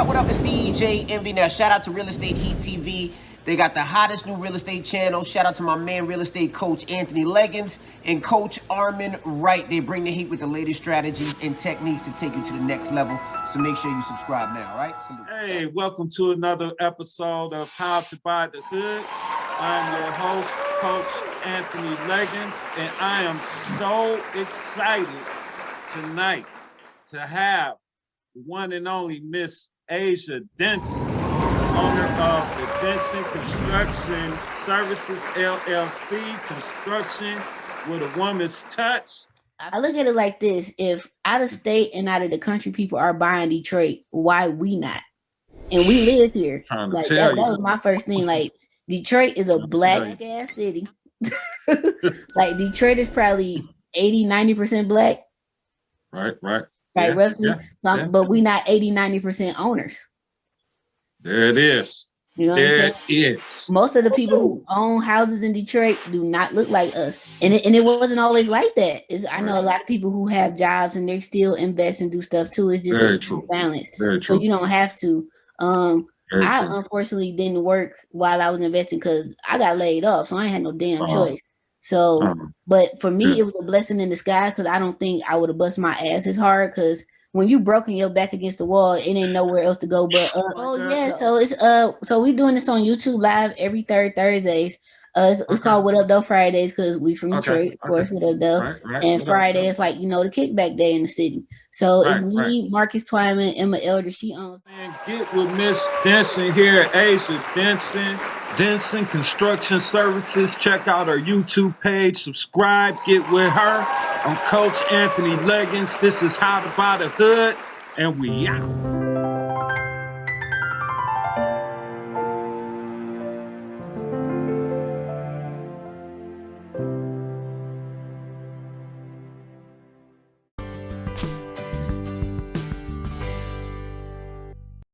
What up? It's DJ Envy. Now, shout out to Real Estate Heat TV. They got the hottest new real estate channel. Shout out to my man, real estate coach Anthony Legins and Coach Armin Wright. They bring the heat with the latest strategies and techniques to take you to the next level. So make sure you subscribe now, all right? Salute. Hey, welcome to another episode of How to Buy the Hood. I'm your host, Coach Anthony Legins, and I am so excited tonight to have the one and only Miss Asia Denson, owner of the Denson Construction Services LLC, construction with a woman's touch. I look at it like this: if out of state and out of the country people are buying Detroit, why we not? And we live here. Like that was my first thing. Like Detroit is a black ass city. Like Detroit is probably 80-90% black. Right, Roughly. But we not 80-90% owners. There it is. You know what I'm saying? Most of the people who own houses in Detroit do not look like us. And it wasn't always like that. I know a lot of people who have jobs and they still invest and do stuff too. It's just a balance. Very true. So you don't have to. I unfortunately didn't work while I was investing because I got laid off. So I ain't had no damn choice. So, but for me, it was a blessing in disguise because I don't think I would have busted my ass as hard because when you broken your back against the wall, it ain't nowhere else to go but So it's so we doing this on YouTube live every third Thursdays. It's called What Up Though Fridays because we from Detroit, of course. What Up Though, and Friday is like the kickback day in the city. So it's me, Marcus Twyman, Emma Elder. She owns. And get with Miss Denson here, Asia Denson. Denson Construction Services. Check out her YouTube page. Subscribe. Get with her. I'm Coach Anthony Legins. This is How to Buy the Hood, and we out.